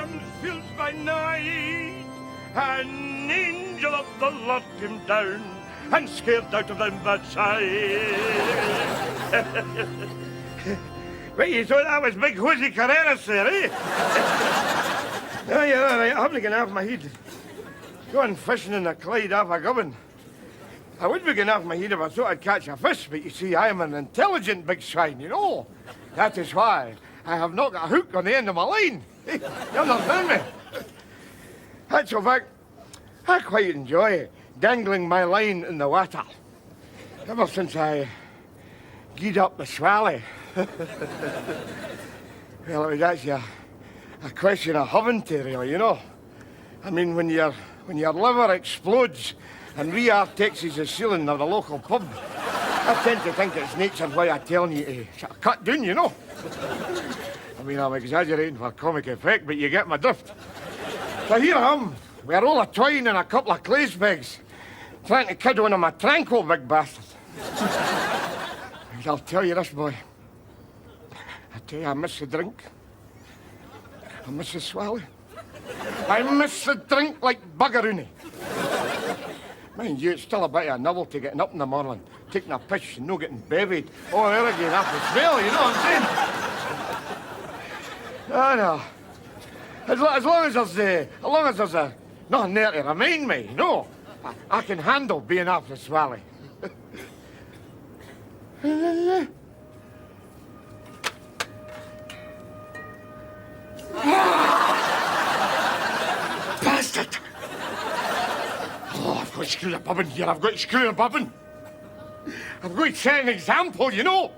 arms fields by night. An angel of the Lord came down and scared out of them that side. Wait, you thought that was big Jose Carreras there, eh? No, you're all right. I haven't gone off my head. Going fishing in the Clyde off a gubbin. I would be going off my head if I thought I'd catch a fish, but you see, I am an intelligent big swine, you know. That is why I have not got a hook on the end of my line. You understand me? That's a fact. I quite enjoy dangling my line in the water. Ever since I gied up the swally. Well, it was actually a question of having to, really, you know. I mean, when your liver explodes and re-artexes the ceiling of the local pub, I tend to think it's nature's way of telling you to sort of cut down, you know. I mean, I'm exaggerating for comic effect, but you get my drift. So here I am, with a roll of twine and a couple of clay pegs, trying to kid one of my tranquil big bastards. I'll tell you this, boy. I tell you, I miss the drink. I miss the swally. I miss the drink like buggeroony. Mind you, it's still a bit of a novelty getting up in the morning, taking a piss and no getting bevied. Oh, there again, after the smell, you know what I'm saying? No. As long as there's nothing there to remind me, you know, I can handle being off the swally. Bastard! Oh, I've got to screw the bobbin here. I've got to screw the bobbin. I've got to set an example, you know.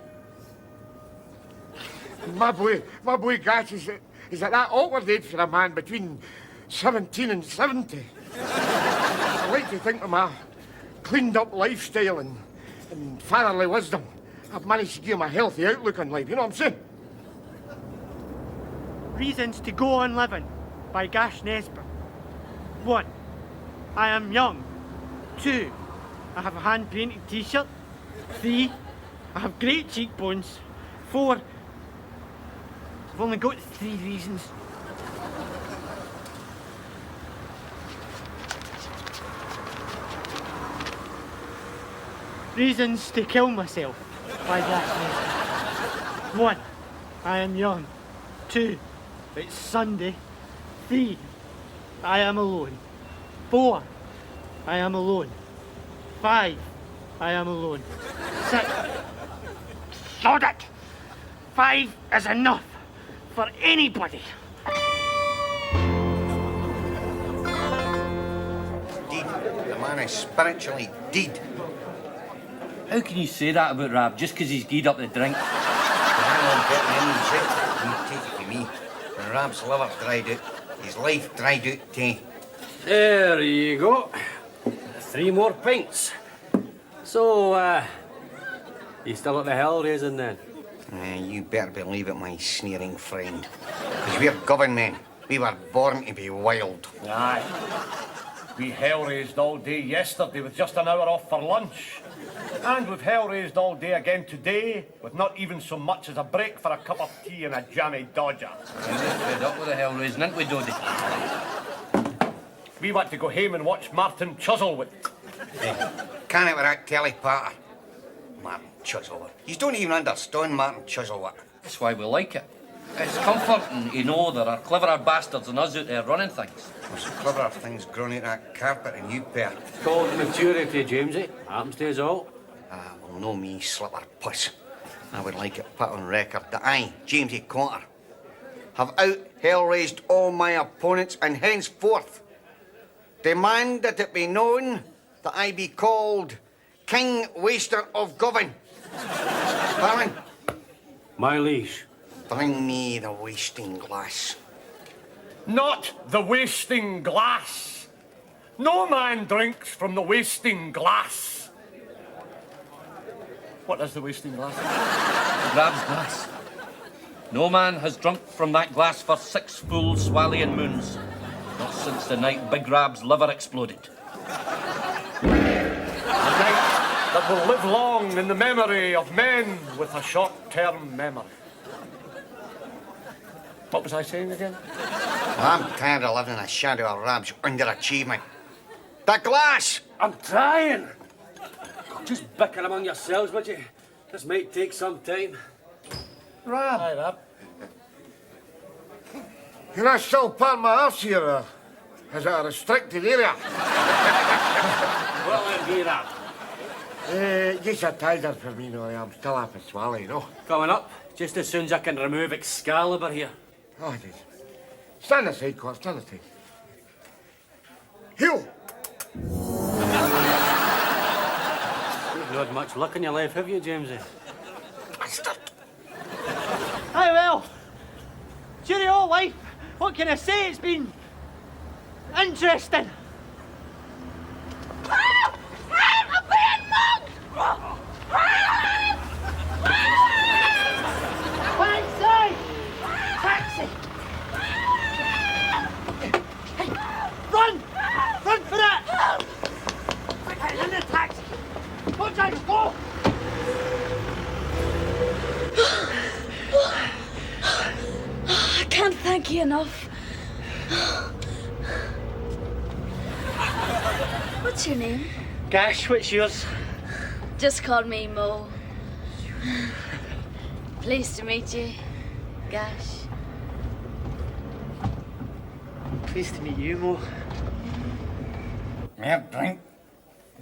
My boy Gash is at that awkward age for a man between 17 and 70. I like to think with my cleaned-up lifestyle and fatherly wisdom, I've managed to give him a healthy outlook on life, you know what I'm saying? Reasons to Go On Living by Gash Nesbitt. 1. I am young. 2. I have a hand-painted t-shirt. 3. I have great cheekbones. 4. I've only got 3 reasons. Reasons to kill myself by Gash Nesbitt. 1. I am young. 2. It's Sunday. 3. I am alone. 4. I am alone. 5. I am alone. 6. Sod it! 5 is enough for anybody. Deed. The man is spiritually deed. How can you say that about Rab just because he's gied up the drink? Hang on, getting in, you take it from me. When Rab's liver dried out, his life dried out too. There you go. 3 more pints. So, you still at the hell raising then? You better believe it, my sneering friend. Because we're government. We were born to be wild. Aye. We hell-raised all day yesterday with just an hour off for lunch. And we've hell-raised all day again today with not even so much as a break for a cup of tea and a jammy dodger. We're fed up with the hell raising, aren't we, Doddy? We want to go home and watch Martin Chuzzlewit. Can it with that telly patter? Martin Chuzzlewit. You don't even understand Martin Chuzzlewit. That's why we like it. It's comforting to know there are cleverer bastards than us out there running things. There's cleverer things growing out that carpet than you, pair. It's called maturity, Jamesie. Happens to us all. Well, no me, slipper puss. I would like it put on record that I, Jamesie Cotter, have out-hell-raised all my opponents and henceforth demand that it be known that I be called King Waster of Govan. Darling, My liege. bring me the wasting glass. Not the wasting glass. No man drinks from the wasting glass. What is the wasting glass? Rab's glass. No man has drunk from that glass for 6 full Swallian moons. Not since the night Big Rab's liver exploded. A night that will live long in the memory of men with a short-term memory. What was I saying again? I'm tired of living in the shadow of Rab's underachievement. The glass! I'm trying. Just bicker among yourselves, would you? This might take some time. Rab. Aye, Rab. Can I still park my arse here, or is it a restricted area? What'll it be, Rab? Just a tiger for me, no. I'm still up at Swally, you know. Coming up, just as soon as I can remove Excalibur here. Oh, it is. Stand aside, Cor, stand aside. Heel! You've not had much luck in your life, have you, Jamesie? Aye, well, during all life, what can I say? It's been interesting. Taxi! Taxi! Hey, run! Run for that! Hey, in the taxi! Go, driver, go! I can't thank you enough. What's your name? Gash, what's yours? Just call me Mo. Pleased to meet you, Gash. Pleased to meet you, Mo. More drink.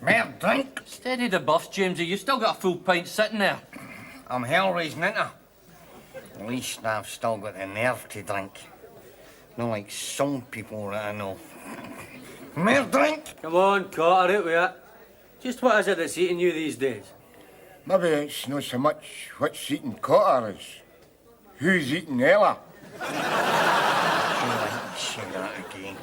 More drink. Steady the buffs, Jamesie. You still got a full pint sitting there. I'm hell raising into. At least I've still got the nerve to drink. Not like some people that I know. More drink. Come on, Cotter, out with it. Just what is it that's eating you these days? Maybe it's not so much what's eating Cotter as who's eating Ella. Say that again.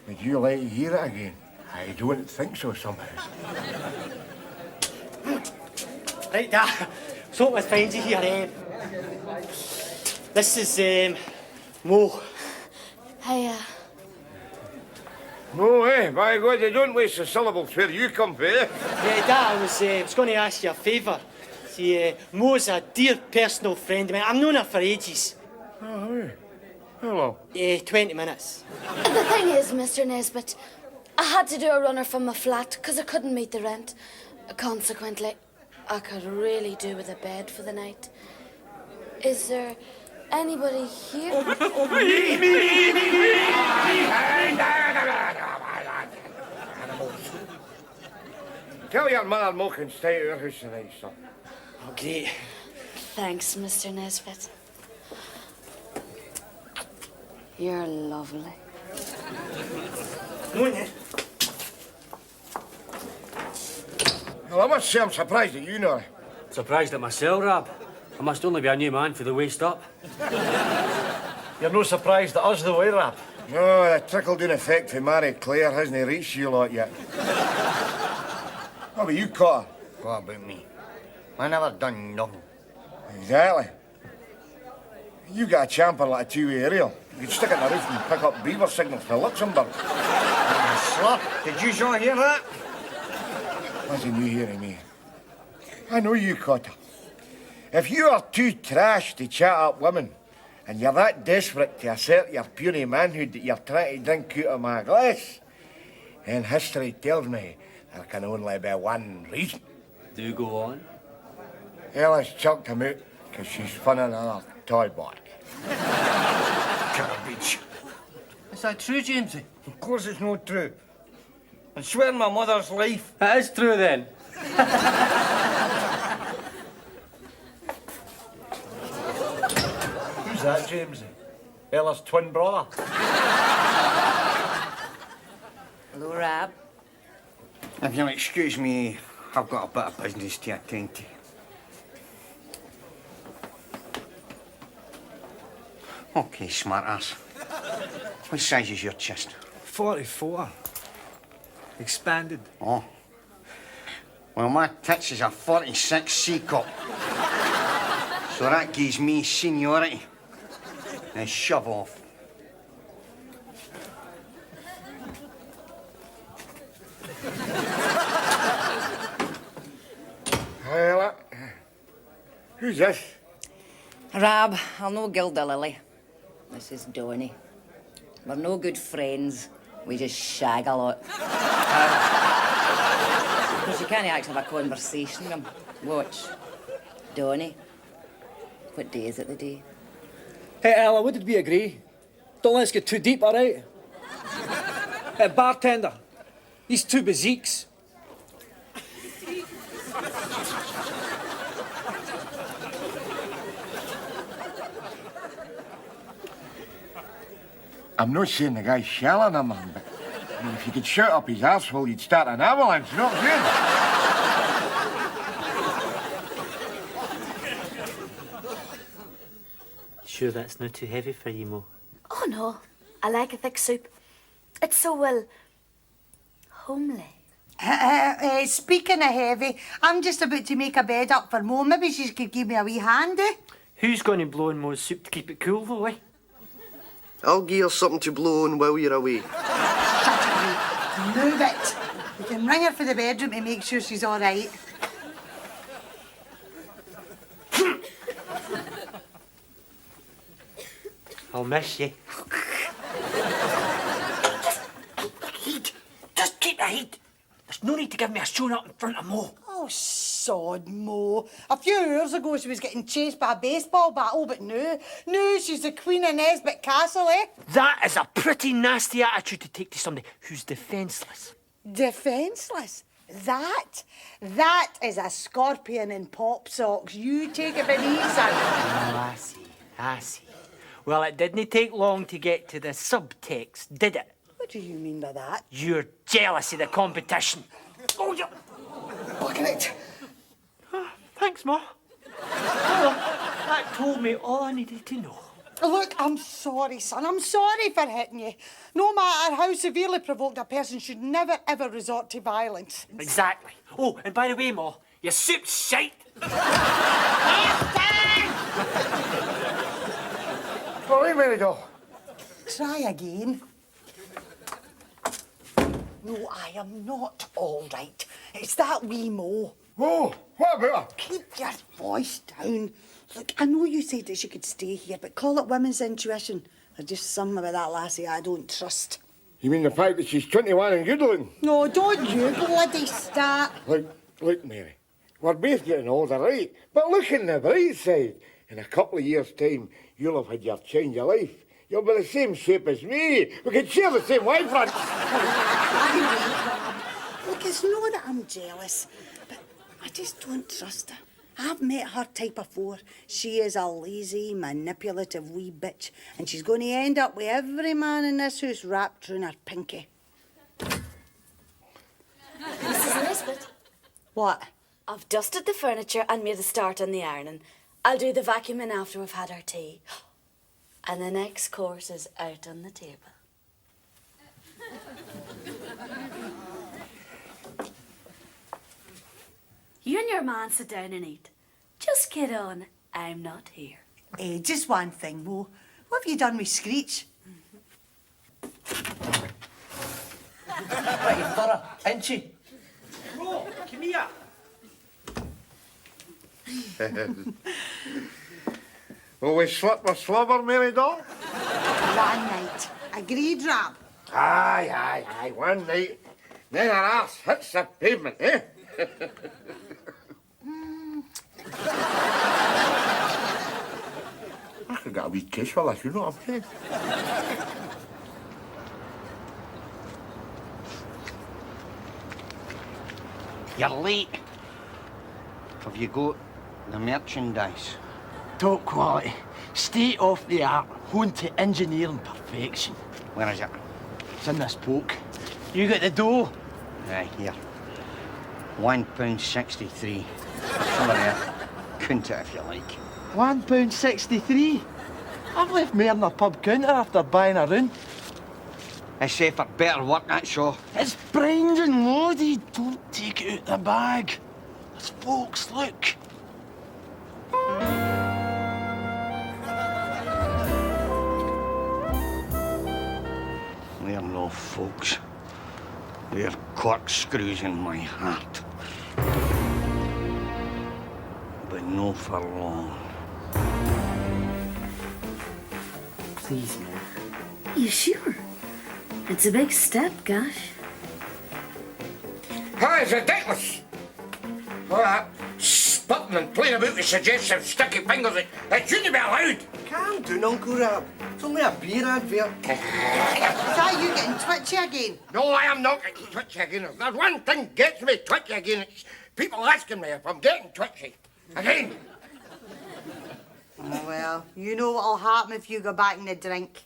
Would you like to hear it again? I don't think so, somehow. Right, Dad. So what find you here, this is, Mo. Hiya. No, by God, you don't waste the syllables where you come from, eh? Yeah, Dad, I was going to ask you a favour. See, Mo's a dear personal friend of mine. I've known her for ages. Oh, hey. Hello. 20 minutes. The thing is, Mr. Nesbitt, I had to do a runner from my flat because I couldn't meet the rent. Consequently, I could really do with a bed for the night. Is there anybody here? Tell your mother Mo can stay at your house tonight, son. Oh, great. Thanks, Mr. Nesbitt. You're lovely. Come on, then. Well, I must say I'm surprised at you, Nora. Surprised at myself, Rab. I must only be a new man for the waist up. You're no surprised at us, though, eh, Rab? No, the trickle-down effect for Mary Claire hasn't reached you lot yet. How about you, Cotter? What about me? I never done nothing. Exactly. You got a champer like a two-way aerial. You could stick it in the roof and pick up beaver signals for Luxembourg. Slut, did you all hear that? Wasn't you hearing me? I know you, Cotter. If you are too trash to chat up women, and you're that desperate to assert your puny manhood that you're trying to drink out of my glass, then history tells me there can only be one reason. Do go on. Ella's chucked him out because she's funning another toy boy. Garbage. Is that true, Jamesie? Of course it's not true. I swear on my mother's life. It is true, then. Who's that, Jamesie? Ella's twin brother. Hello, Rab. If you'll excuse me, I've got a bit of business to attend to. Okay, smartass. What size is your chest? 44. Expanded. Oh. Well, my tits is a 46 C-cup. So that gives me seniority. Now shove off. Hi, Ella. Who's this? Rab, I'll no gild the lily. The This is Donny. We're no good friends. We just shag a lot. Because you can't actually have a conversation with him. Watch. Donny. What day is it the day? Hey, Ella, what did we agree? Don't let's get too deep, all right? Hey, bartender, these two baziques. I'm not saying the guy's shelling a man, but I mean, if you could shout up his arsehole, you'd start an avalanche, you know what I'm saying? Sure that's not too heavy for you, Mo? Oh, no. I like a thick soup. It's so, well, homely. Speaking of heavy, I'm just about to make a bed up for Mo. Maybe she could give me a wee hand, eh? Who's going to blow in Mo's soup to keep it cool, though, eh? I'll give you something to blow on while you're away. Shut up, you. Move it. You can ring her for the bedroom to make sure she's all right. I'll miss you. Heat. Just keep the heat. There's no need to give me a showing up in front of Mo. Oh, sod, Mo. A few hours ago she was getting chased by a baseball bat. Oh, but now she's the queen of Nesbitt Castle, eh? That is a pretty nasty attitude to take to somebody who's defenceless. Defenceless? That is a scorpion in pop socks. You take it beneath, son. Oh, I see. Well, it didn't take long to get to the subtext, did it? What do you mean by that? You're jealous of the competition. Oh, you're... Look at it. Oh, thanks, Ma. Well, that told me all I needed to know. Look, I'm sorry, son. I'm sorry for hitting you. No matter how severely provoked, a person should never, ever resort to violence. Exactly. Oh, and by the way, Ma, your soup's shite. All right, Mary doll. Try again. No, I am not all right. It's that wee Mo. Oh, what about her? Keep your voice down. Look, I know you said that she could stay here, but call it women's intuition. There's just something about that lassie I don't trust. You mean the fact that she's 21 and good looking? No, don't you bloody start. Look, Mary, we're both getting older, right? But look on the bright side. In a couple of years' time, you'll have had your change of life. You'll be the same shape as me. We can share the same wife front. Look, it's not that I'm jealous, but I just don't trust her. I've met her type before. She is a lazy, manipulative wee bitch, and she's going to end up with every man in this house wrapped round her pinky. Mrs. Nesbitt, What? I've dusted the furniture and made a start on the ironing. I'll do the vacuuming after we've had our tea. And the next course is out on the table. You and your man sit down and eat. Just get on. I'm not here. Just one thing, Mo. What have you done with Screech? Pretty thorough, ain't she? Mo, come here. Will we slip or slobber, Mary doll? One night. Agreed, Rab? Aye, one night. Then her arse hits the pavement, eh? I could get a wee kiss for this, you know what I'm saying? You're late. Have you got the merchandise? Top quality, state-of-the-art, honed to engineering perfection. Where is it? It's in this poke. You got the dough? Right here. £1.63. Some of there. Count it if you like. £1.63? I've left more than a pub counter after buying a room. I say for better work, that's all. It's brined and loaded. Don't take it out the bag. There's folks, look. They're no folks. They're corkscrews in my heart. But no for long. Please, Mum. You sure? It's a big step, Gash. That is ridiculous. All that spitting and playing about with suggestive sticky fingers, it shouldn't be allowed. Calm down, Uncle Rab. It's only a beer advert. Is that you getting twitchy again? No, I am not getting twitchy again. If there's one thing gets me twitchy again, it's people asking me if I'm getting twitchy. Again. Oh, well, you know what'll happen if you go back in the drink.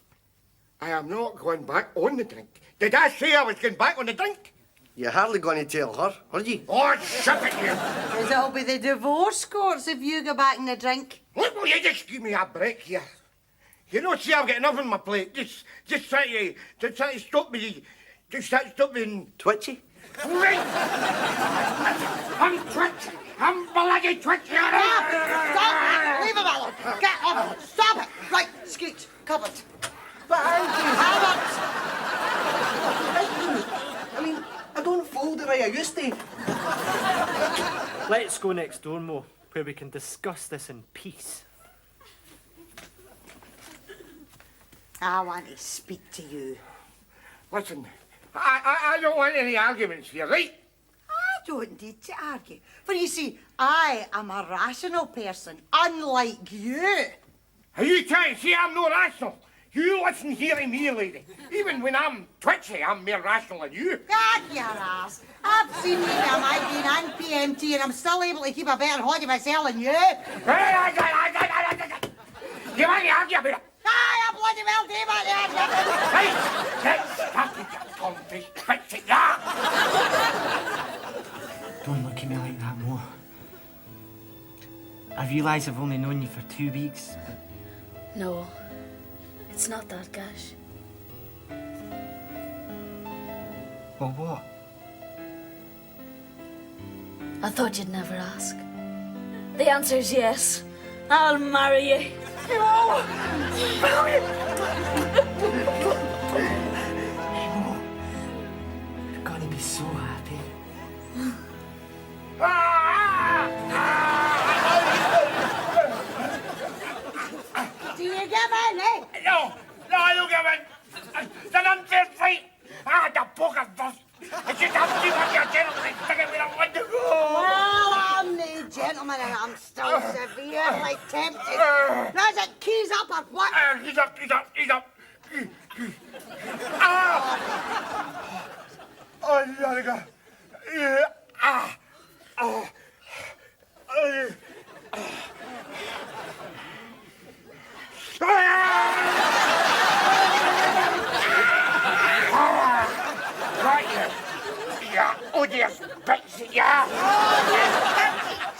I am not going back on the drink. Did I say I was going back on the drink? You're hardly going to tell her, are you? Oh, shut it, you. Because it'll be the divorce courts if you go back in the drink. Look, will you just give me a break here? You know, see, I've got enough on my plate. Just try to stop me. Just try to stop me. Twitchy? Right. I'm twitchy. I'm bloody twitchy. Stop it! Leave it alone! Get off it! Stop it! Right, Scooch, covered. But Auntie, Have I mean, I don't fold the way I used to. Let's go next door, Mo, where we can discuss this in peace. I want to speak to you. Listen, I don't want any arguments here, right? I don't need to argue. For you see, I am a rational person, unlike you. Are you trying to say I'm not rational? You listen here to me, lady. Even when I'm twitchy, I'm more rational than you. God, your ass. I've seen you with a migraine and PMT, and I'm still able to keep a better hold of myself than you. You want to argue about it? I bloody well do, but Right, let's start with your conversation, twitchy, yeah? Don't look at me like that, Mo. I realise I've only known you for 2 weeks, but... No, it's not that, Gash. Well, what? I thought you'd never ask. The answer's yes. I'll marry you. Mo, you're gonna be so happy. do you give in, eh? No, I don't give in. It's an unfair fight. The poker bust. It's just a few of your gentlemen sticking with a want to go. Well, I'm no gentleman and I'm still severely tempted. Now is it keys up or what? He's up. Oh, you gotta go. Yeah. Right here. Yeah, odious bitch, yeah.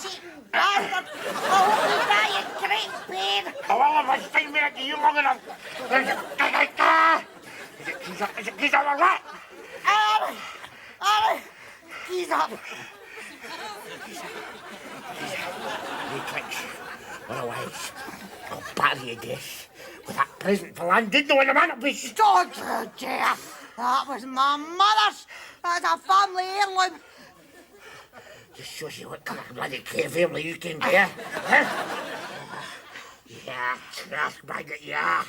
Cheating bastard! I hope you die in great pain! Oh, well, if I stay married to you long enough. Is it keys up or what? Keys up! You tricks. Otherwise, I'll bury you death with that present for Landino on the mantelpiece. Don't you dare! That was my mother's! That's a family heirloom! Just shows you what kind of bloody cave family you came to, yeah? Huh? Yeah, trash maggot, yeah.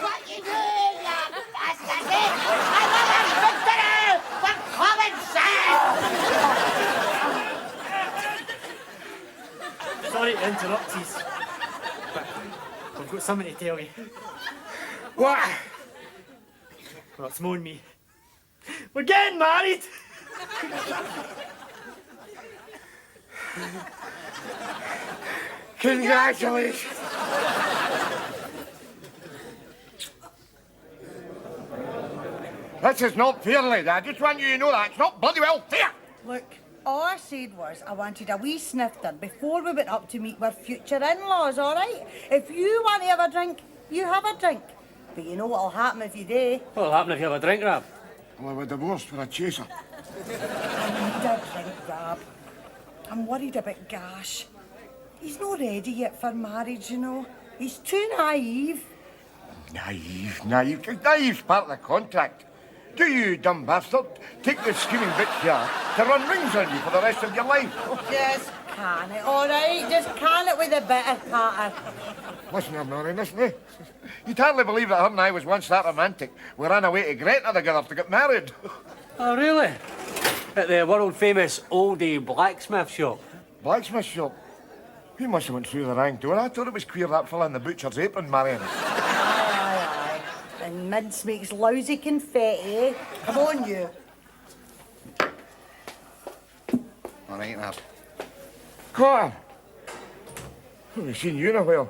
What you doing, you bastard? Another victory for common sense! Sorry to interrupt you, but I've got something to tell you. What? Well, it's Mo and me. We're getting married! Congratulations. This is not fair, lady. I just want you to know that. It's not bloody well fair. Look, all I said was I wanted a wee snifter before we went up to meet our future in-laws, all right? If you want to have a drink, you have a drink. But you know what'll happen if you do? What'll happen if you have a drink, Rab? Well, we're divorced for a chaser. I need a drink, Rab. I'm worried about Gash. He's not ready yet for marriage, you know. He's too naive. Naive. Naive's part of the contract. Do you, dumb bastard, take the scheming bitch here to run rings on you for the rest of your life? Just can it, all right? Just can it with a bit of patter. Listen here, Mary, listen, eh? You'd hardly believe that her and I was once that romantic. We ran away to Gretna together to get married. Oh, really? At the world-famous oldie blacksmith shop? Blacksmith shop? You must have went through the wrong door. I thought it was queer that fella in the butcher's apron, Marion. Aye. And mince makes lousy confetti, eh? Come on, you. All right, lad. Carter! I haven't seen you in a while.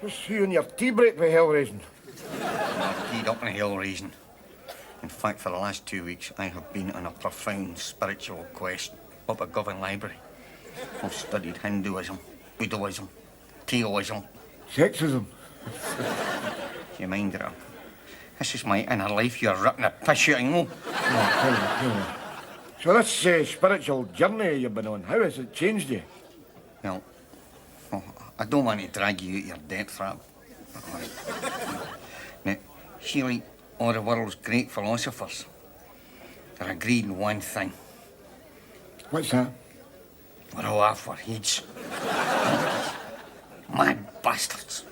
Just you and your tea break with hell raising. I'm keyed up in hell raising. In fact, for the last 2 weeks, I have been on a profound spiritual quest up at Govan Library. I've studied Hinduism, Buddhism, Taoism. Sexism. You mind it? This is my inner life you're ripping a piss out, you know. Tell me. So this spiritual journey you've been on, how has it changed you? Well, I don't want to drag you out your depth, Rab. All right. Now, see, like all the world's great philosophers, they're agreed in one thing. What's that? We're all off our heads. Mad bastards.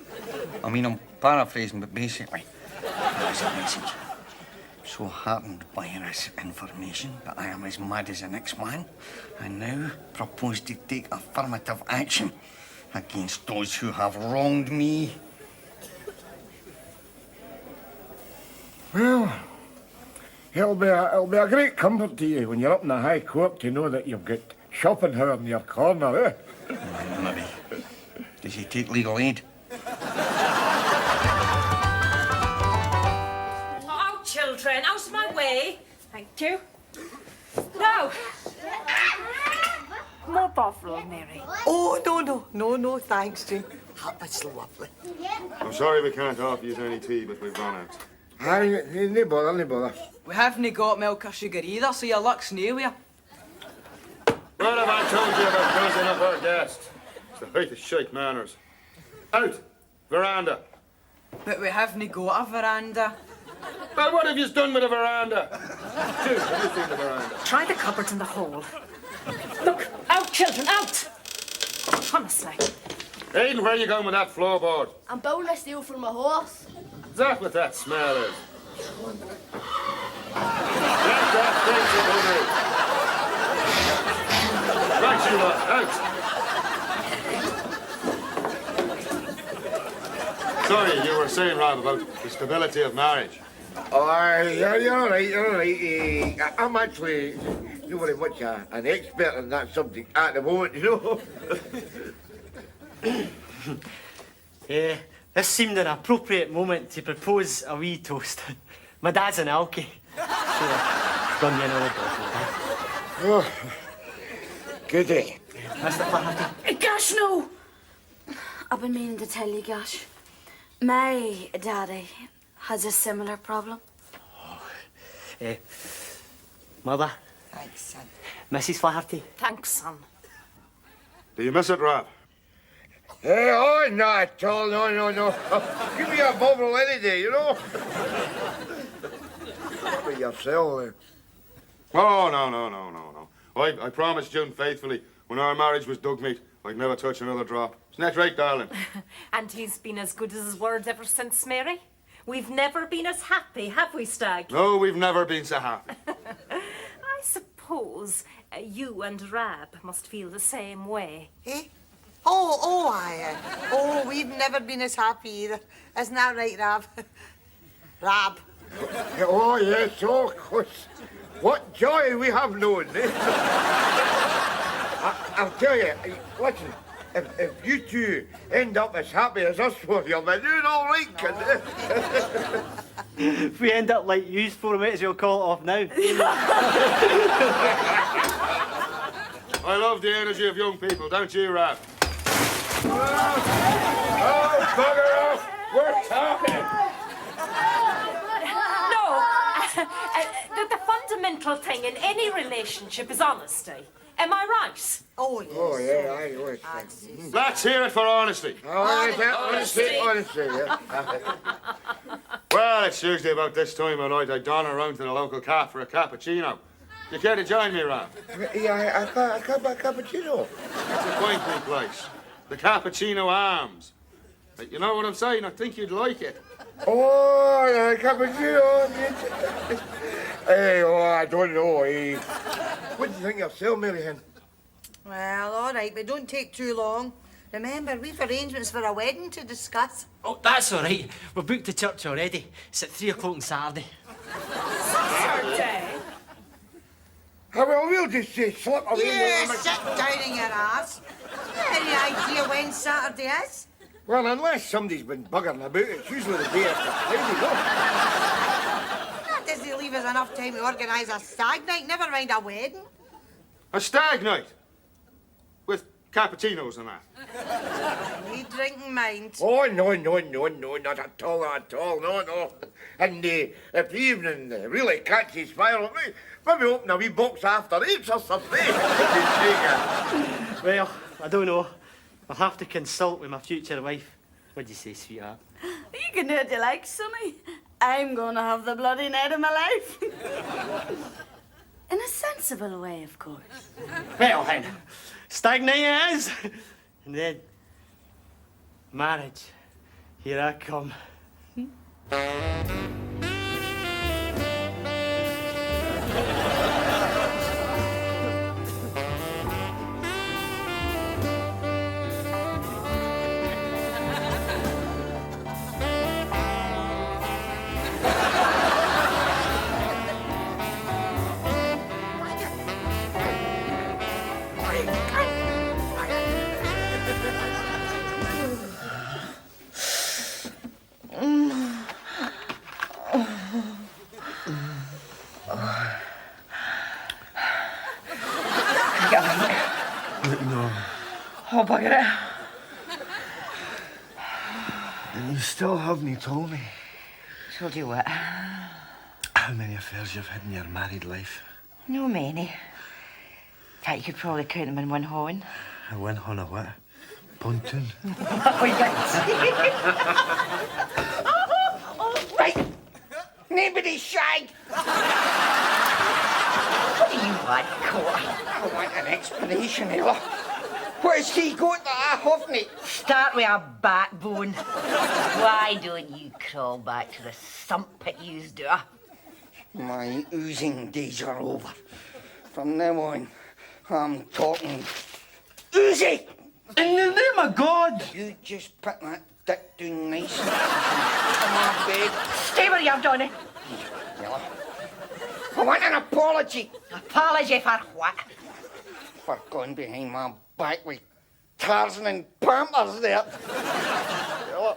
I mean, I'm paraphrasing, but basically, that's the message. So heartened by this information that I am as mad as the next man, I now propose to take affirmative action against those who have wronged me. Well, it'll be a great comfort to you when you're up in the High Court to know that you've got Schopenhauer in your corner, eh? Maybe. Does he take legal aid? Oh, children, out of my way. Thank you. Now. More bottle, Mary. Oh, no, thanks, Jane. That was lovely. I'm sorry we can't offer you any tea, but we've run out. Aye, no bother. We haven't got milk or sugar either, so your luck's nowhere. What have I told you about drinking up our guests? It's the height of shite manners. Out! Veranda! But we haven't got a veranda. Well, what have you done with the veranda? Dude, have you seen the veranda? Try the cupboard in the hall. Look, out, children, out! Honestly. Aiden, where are you going with that floorboard? I'm bound to steal from my horse. Is that what that smell is? Get that thing to out! Sorry, you were saying, Rob, about the stability of marriage. Oh, yeah, you're all right. I'm actually not very much an expert on that subject at the moment, you know. This seemed an appropriate moment to propose a wee toast. My dad's an alky. So, done you another bottle. Oh, good day. Mr. Flaherty. Gash, no! I've been meaning to tell you, Gash. My daddy has a similar problem. Mother. Thanks, son. Mrs. Flaherty. Thanks, son. Do you miss it, Rob? Oh, not at all. No. Give me a bubble any day, you know. What about yourself? Oh, no. I promised June faithfully when our marriage was dug meat, I'd never touch another drop. Isn't that right, darling? And he's been as good as his word ever since, Mary. We've never been as happy, have we, Stag? No, we've never been so happy. I suppose you and Rab must feel the same way. Eh? Oh, aye. Oh, we've never been as happy either. Isn't that right, Rab? Rab. Oh, yes, of course. What joy we have known, eh? I'll tell you, listen, if you two end up as happy as us four, you'll be doing all right, kid. If we end up like you four, might as well call it off now. I love the energy of young people, don't you, Rab? Oh, bugger off! We're talking! No, the fundamental thing in any relationship is honesty. Am I right? Oh, yes. Oh, yeah, I always think. Let's hear it for honesty. Honesty, yeah. Well, it's usually about this time of night I don around to the local cafe for a cappuccino. You care to join me, Ram? Yeah, a cappuccino. It's a quaint place. The Cappuccino Arms. You know what I'm saying? I think you'd like it. Oh, a cappuccino. Hey, oh, I don't know. What do you think yourself, Mary Hen? Well, all right, but don't take too long. Remember, we've arrangements for a wedding to discuss. Oh, that's all right. We're booked to church already. It's at 3 o'clock on Saturday. Saturday? Well, we'll just say slip away. Yeah, sit down in your arse. Any idea when Saturday is? Well, unless somebody's been buggering about, it's usually the day after Friday, no? That doesn't leave us enough time to organise a stag night, never mind a wedding. A stag night. With cappuccinos and that. We drinking mind. Oh, no, not at all, no. And if the evening really catches fire, maybe open a wee box after 8 or something. Well, I don't know. I'll have to consult with my future wife. What'd you say, sweetheart? You can do what you like, sonny. I'm gonna have the bloody night of my life. In a sensible way, of course. Well, then, stag night it is. And then, marriage. Here I come. No. Oh, bugger it. And you still haven't told me. Told you what? How many affairs you've had in your married life? No many. In fact, you could probably count them in one horn. A one on a what? Pontoon? Oh, right. Nobody shag. What do you want, Cora? I want an explanation, Ella. What has he got that I haven't? Start with a backbone. Why don't you crawl back to the sump it used to? My oozing days are over. From now on, I'm talking oozy. In the name of God! You just put that dick down nice and on my bed. Stay where you have, Donny. Ella, I want an apology. Apology for what? For going behind my back with Tarzan and Pampers there. Ella,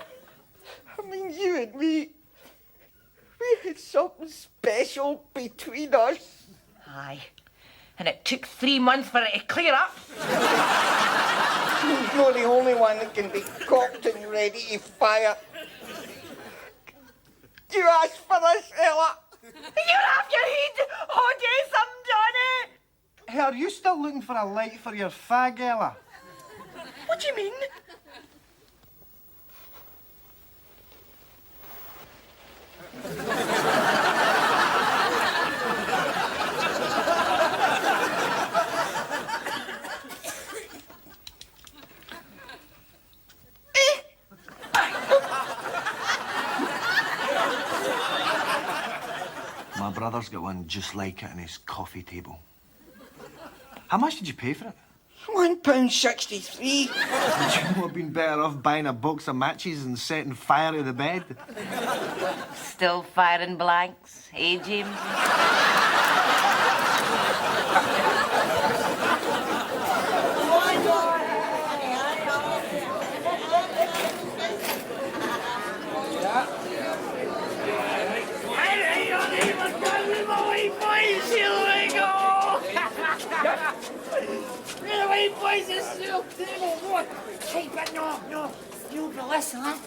I mean, you and me, we had something special between us. Aye. And it took 3 months for it to clear up. He's not the only one that can be cocked and ready to fire. You asked for this, Ella. You're off your head! Oh, do something, Donny! Hey, are you still looking for a light for your fag, Ella? What do you mean? My brother's got one just like it on his coffee table. How much did you pay for it? £1.63. Would you have been better off buying a box of matches and setting fire to the bed? Still firing blanks, eh, James? Hey, but no, but listen, huh?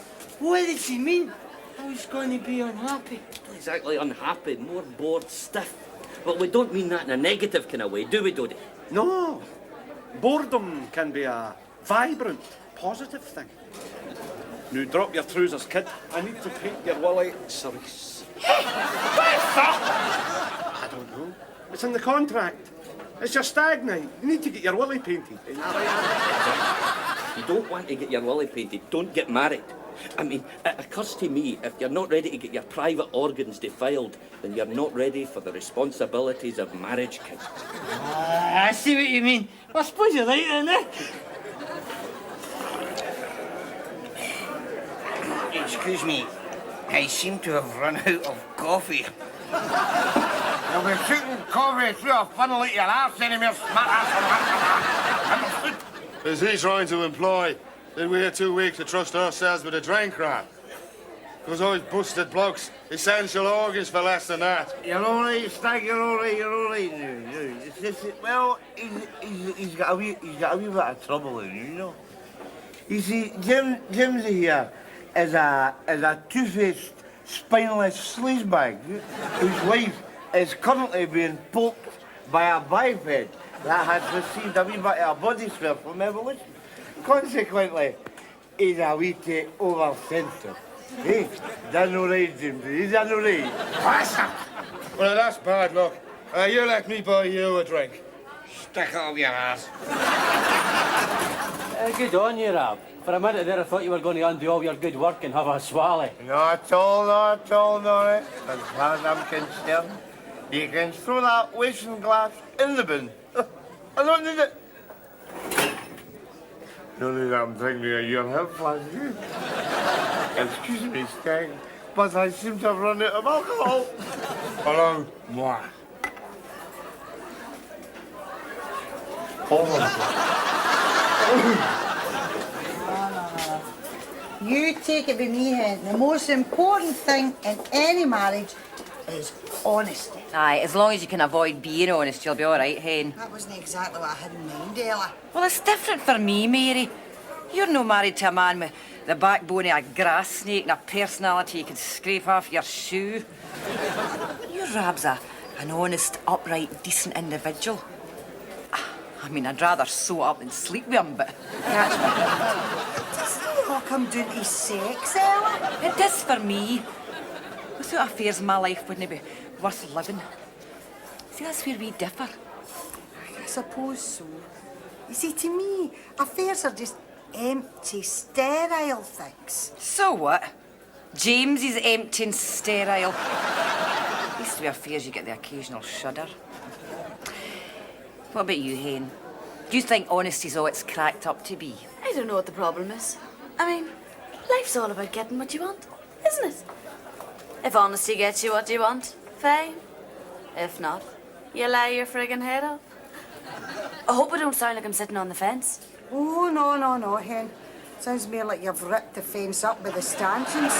What did she mean? I was going to be unhappy. Not exactly unhappy, more bored stiff. But we don't mean that in a negative kind of way, do we, Dodie? No. Boredom can be a vibrant, positive thing. Now drop your trousers, kid. I need to paint your willy cerise. I don't know. It's in the contract. It's your stag night. You need to get your willy painted. You don't want to get your willy painted, don't get married. I mean, it occurs to me, if you're not ready to get your private organs defiled, then you're not ready for the responsibilities of marriage, kid. I see what you mean. Well, I suppose you're right then, eh? Excuse me, I seem to have run out of coffee. You'll be shooting coffee through a funnel at your arse anymore, smart ass. Is he trying to imply that we're too weak to trust ourselves with a drain crab? Because I've busted blokes' essential organs for less than that. You're all right, Stag, you're all right now. It's just, well, he's got a wee bit of trouble in you know. You see, Jamesie here is a two-faced, spineless sleazebag whose wife is currently being poked by a biped that has received a wee bit of a body sphere from evolution. Consequently, he's a wee bit oversensitive. Hey, done all right, Jamesie. He's done all right. Well, that's bad luck. You let me buy you a drink. Stick it up your ass. Good on you, Rab. For a minute there, I thought you were going to undo all your good work and have a swally. Not at all, Donny. As far as I'm concerned, you can throw that washing glass in the bin. I don't need it. Don't need I'm drinking your health flask. Excuse me, Stag, but I seem to have run out of alcohol. Hello, moi. You take it with me, Hen. The most important thing in any marriage is honesty. Aye, as long as you can avoid being honest, you'll be all right, Hen. That wasn't exactly what I had in mind, Ella. Well, it's different for me, Mary. You're no married to a man with the backbone of a grass snake and a personality you could scrape off your shoe. Your Rab's an honest, upright, decent individual. I mean, I'd rather sew up than sleep with him, but catch me. Does it all come down to sex, Ella? It does for me. Without affairs, my life wouldn't be worth living. See, that's where we differ. I suppose so. You see, to me, affairs are just empty, sterile things. So what? James is empty and sterile. At least with affairs, you get the occasional shudder. What about you, Hen? Do you think honesty's all it's cracked up to be? I don't know what the problem is. I mean, life's all about getting what you want, isn't it? If honesty gets you what you want, fine. If not, you lie your friggin' head off. I hope I don't sound like I'm sitting on the fence. Oh, no, Hen. Sounds more like you've ripped the fence up with the stanchions.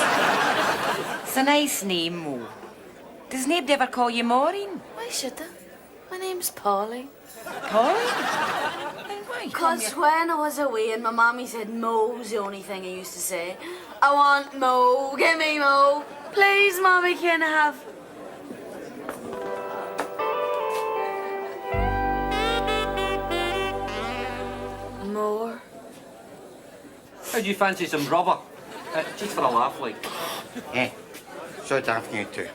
It's a nice name, Mo. Does nobody ever call you Maureen? Why should they? My name's Polly. Polly? And why? Because when I was away and my mommy said Mo's the only thing I used to say. I want Mo. Give me Mo. Please, Mommy, can I have... more? How'd you fancy some rubber? Just for a laugh, like. Hey, so daft you two.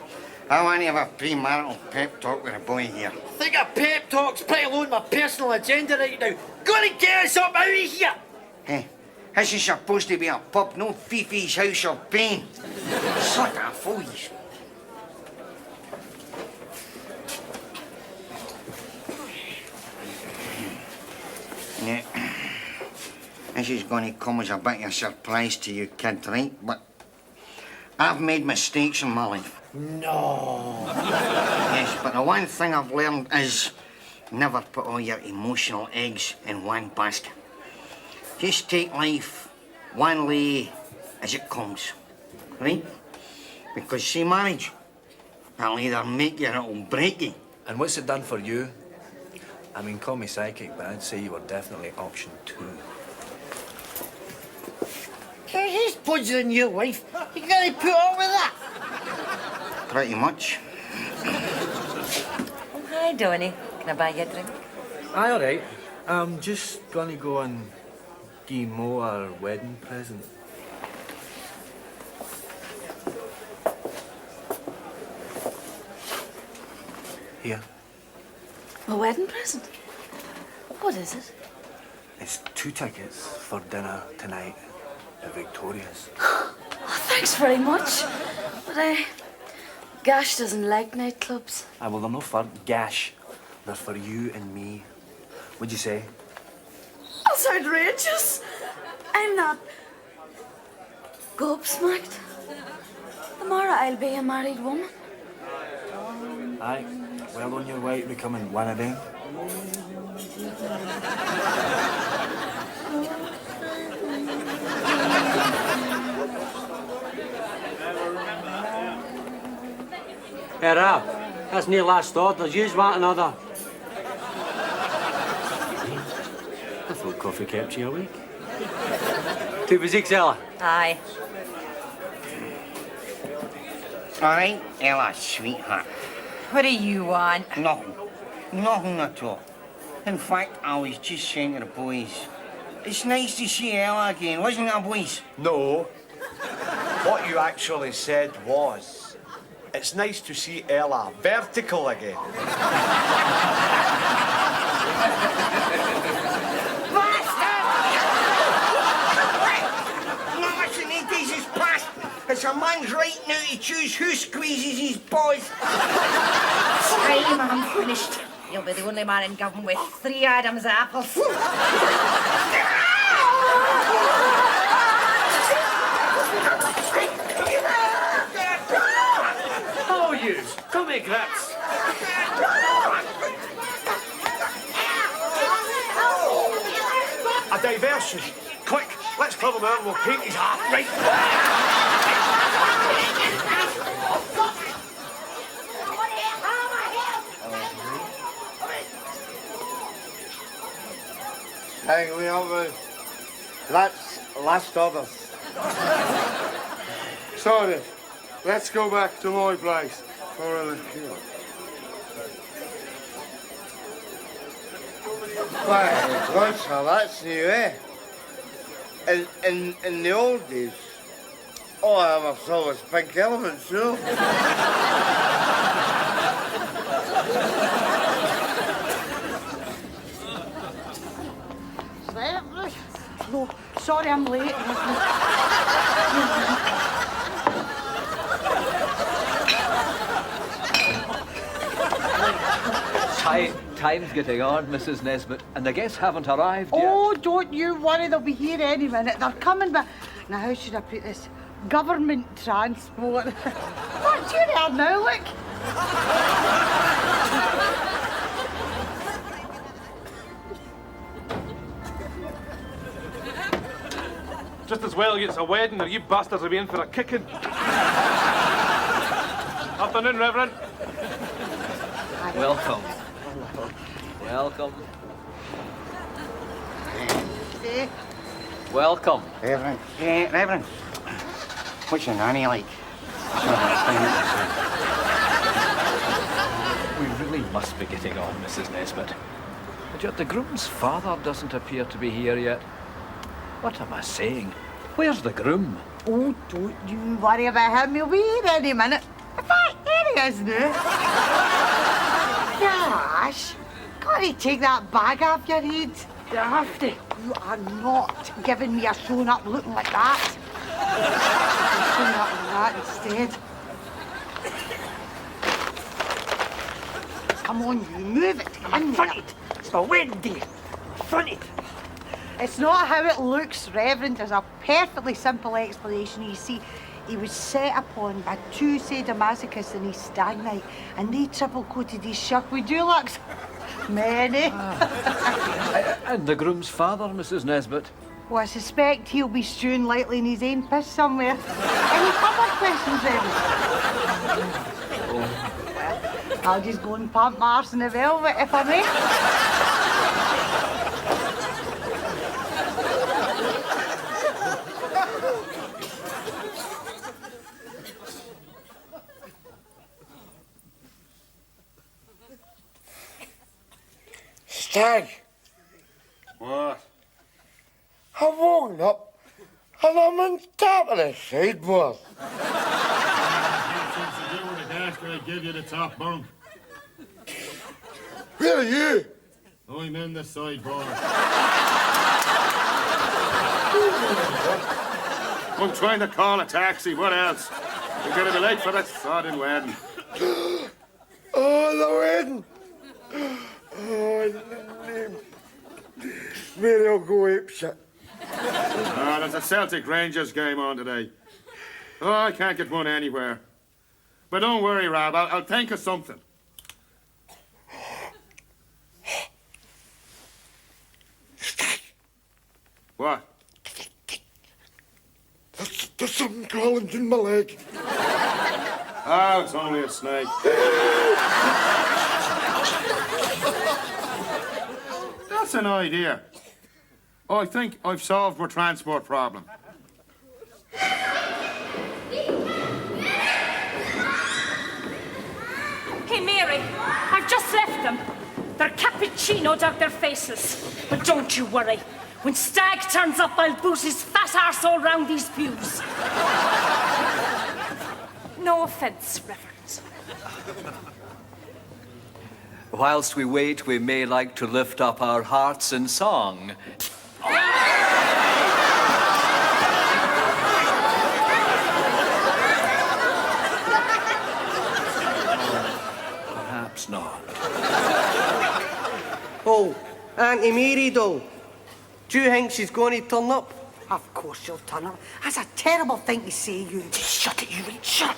I want to have a premarital pep talk with a boy here. Think a pep talk's pretty low on my personal agenda right now. Gotta get us up out of here! Hey, this is supposed to be a pub, no Fifi's house of pain. Sort of fools. Yeah. This is going to come as a bit of a surprise to you, kid, right? But I've made mistakes in my life. No. Yes, but the one thing I've learned is never put all your emotional eggs in one basket. Just take life one lay as it comes, right? Because, see, marriage, it'll either make you or it'll break you. And what's it done for you? I mean, call me psychic, but I'd say you were definitely option 2. He's budging your life. You gotta put up with that. Pretty much. Oh, hi, Donny. Can I buy you a drink? Aye, all right. I'm just gonna go and give Mo our wedding present. Here. A wedding present? What is it? It's 2 tickets for dinner tonight at Victoria's. Oh, thanks very much. But Gash doesn't like nightclubs. Aye, well, they're not for Gash. They're for you and me. What'd you say? That's outrageous. I'm not gobsmacked. Tomorrow I'll be a married woman. Aye, well on your way to becoming one of them. Hey, Rab, that's near last orders. Yous want another? I thought coffee kept you awake. 2 physiques, Ella. Aye. All right, Ella, sweetheart. What do you want? Nothing. Nothing at all. In fact, I was just saying to the boys, it's nice to see Ella again, wasn't it, boys? No. What you actually said was, it's nice to see Ella vertical again. No, listen, it is his past. It's a man's right now to choose who squeezes his balls. Time, I'm finished. You'll be the only man in government with 3 Adam's apples. Oh, you! Come here, Grats. A diversion. Quick, let's club him out and we'll paint his heart right. Hang me up, that's last orders. Sorry, let's go back to my place for a liqueur. Why, God, so that's new, eh? In the old days, all I ever saw was pink elephants, you know? No, sorry I'm late. Time's getting on, Mrs. Nesbitt, and the guests haven't arrived yet. Oh, don't you worry, they'll be here any minute. They're coming, but now how should I put this? Government transport. What's your hair now, look? Just as well it's a wedding or you bastards will be in for a kicking. Afternoon, Reverend. Welcome. Welcome. Welcome. Reverend. Reverend. What's your nanny like? We really must be getting on, Mrs. Nesbitt. But yet the groom's father doesn't appear to be here yet. What am I saying? Where's the groom? Oh, don't you worry about him. He'll be here any minute. In fact, here he is now. Gash, can't you take that bag off your head? You have to. You are not giving me a showing up looking like that. Showing up like that instead. Come on, you move it. Come on, front it. It's my wedding day. Front it. It's not how it looks, Reverend. There's a perfectly simple explanation. You see, he was set upon by 2 sadomasochists in his stag night, and they triple-coated his shirt with dulux. Many. And the groom's father, Mrs. Nesbitt? Well, I suspect he'll be stewing lightly in his own piss somewhere. Any further questions, Reverend? Well, I'll just go and pump my arse in the velvet, if I may. Stag, What? I've woken up and I'm on top of the sideboard. Since you do with the Gash, I give you the top bunk. Where are you? I'm in the sideboard. I'm trying to call a taxi. What else? We're going to be late for this sodding wedding. Oh, the wedding. Oh, the name. Maybe I'll go apeshit. Ah, there's a Celtic Rangers game on today. Oh, I can't get one anywhere. But don't worry, Rob. I'll think of something. What? There's something crawling in my leg. Oh, it's only a snake. That's an idea. Oh, I think I've solved my transport problem. Hey, Mary, I've just left them. They're cappuccinoed out their faces. But don't you worry. When Stag turns up, I'll boot his fat arse all round these pews. No offence, Reverend. Whilst we wait, we may like to lift up our hearts in song. Perhaps not. Oh, Auntie Mary, though. Do you think she's going to turn up? Of course she'll turn up. That's a terrible thing to say, you. Shut it, you right, shut.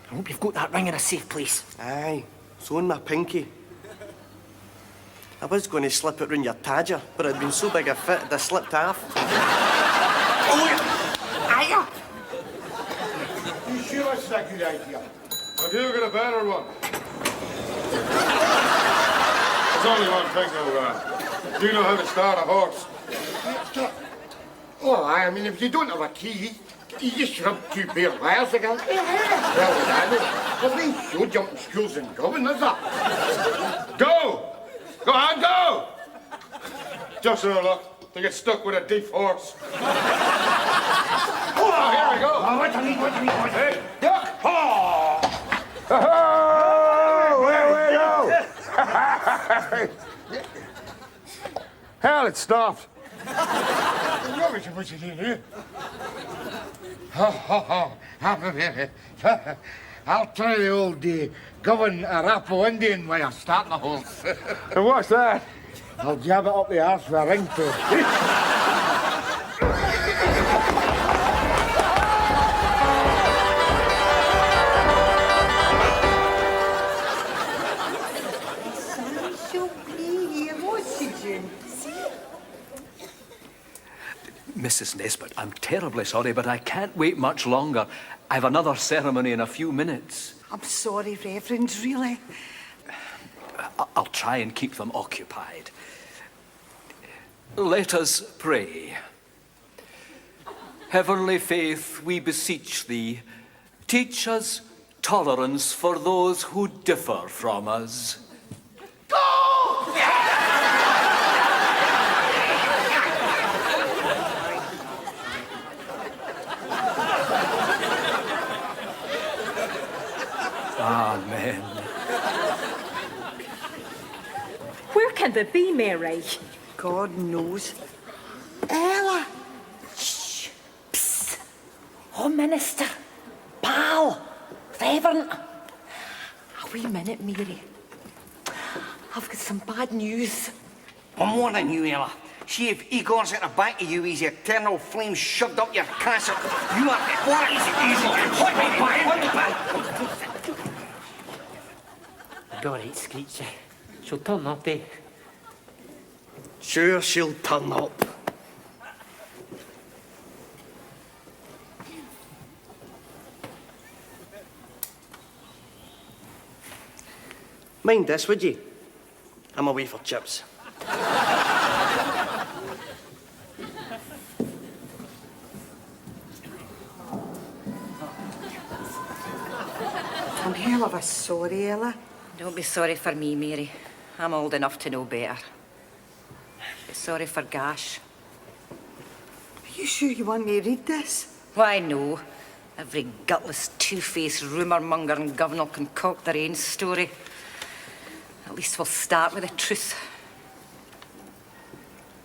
I hope you've got that ring in a safe place. Aye, it's on my pinky. I was going to slip it round your tadger, but it'd been so big a fit that I slipped off. Aye. You sure it's a good idea? Have you got a better one? There's only one thing, though, Do you know how to start a horse? Oh, I mean, if you don't have a key, you just rub two pair of wires together. Well, there's no show jumping schools in Govan, is there? Go! Go on, go! Just no luck to get stuck with a deaf horse. Oh, here we go. Oh, what do you need? Hey, Duck! Oh, where we go? hell, it stopped. What was it in here? I'll try the old Govan Arapaho Indian way of starting a horse. And what's that? I'll jab it up the arse with a ring to. Mrs. Nesbitt, I'm terribly sorry, but I can't wait much longer. I've another ceremony in a few minutes. I'm sorry, Reverend, really. I'll try and keep them occupied. Let us pray. Heavenly Faith, we beseech thee, teach us tolerance for those who differ from us. Amen. Where can they be, Mary? God knows. Ella! Shh. Psst. Oh, Minister. Pal. Reverend. A wee minute, Mary. I've got some bad news. I'm warning you, Ella. See if Igor's at the back of you, his eternal flame shoved up your castle. You are... What is it? What me back? All right, Screechy. She'll turn up, eh? Sure, she'll turn up. Mind this, would you? I'm away for chips. I'm hell of a sorry, Ella. Don't be sorry for me, Mary. I'm old enough to know better. But sorry for Gash. Are you sure you want me to read this? Why, no. Every gutless, two-faced rumour-monger and governor can concoct their own story. At least we'll start with the truth.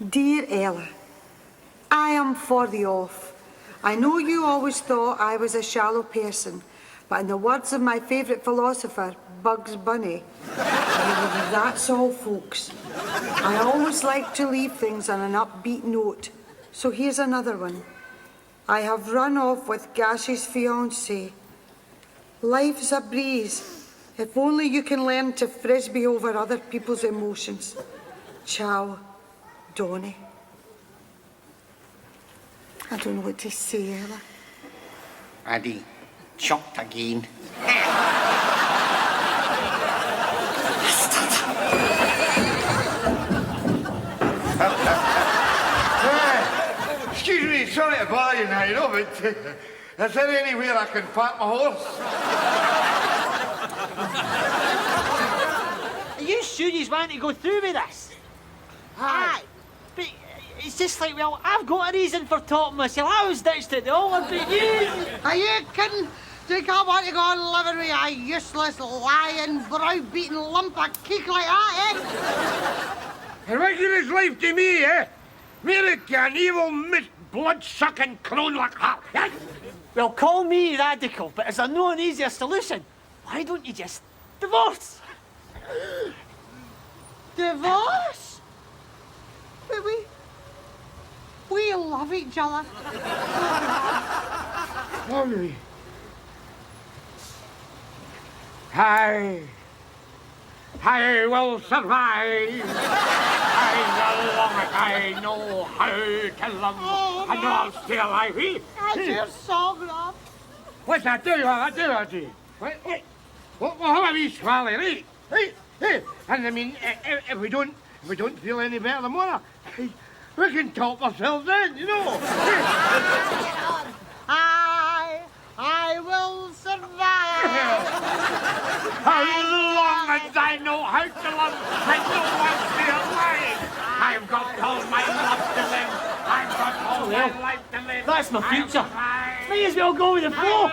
Dear Ella, I am for the oath. I know you always thought I was a shallow person, but in the words of my favourite philosopher, Bugs Bunny, that's all, folks. I always like to leave things on an upbeat note, so here's another one. I have run off with Gash's fiancée. Life's a breeze. If only you can learn to frisbee over other people's emotions. Ciao, Donny. I don't know what to say, Ella. Addy, shocked again. Excuse me, sorry to bother you now, you know, but is there anywhere I can park my horse? Are you sure you want to go through with this? Aye. But it's just like, well, I've got a reason for talking myself. I was ditched at the altar, but you... Are you kidding? Do you want to go on living with a useless, lying, brow-beaten lump of cake like that, eh? And what give his life to me, eh? Merrick, an evil, blood-sucking crone like that, eh? Well, call me radical, but is there no an easier solution? Why don't you just divorce? Divorce? But we love each other. Donny. I will survive. As long as I know how to love, I know I'll stay alive. That's your song, Rob. What's that? I do. Wait. We'll have a wee swally, right? Hey. And I mean, if we don't feel any better tomorrow, we can talk ourselves in, you know. I will survive. As long as I know how to love, I know I'll stay alive. I've got all my love to live. I've got all my life to live. That's my future. May as well go with the flow.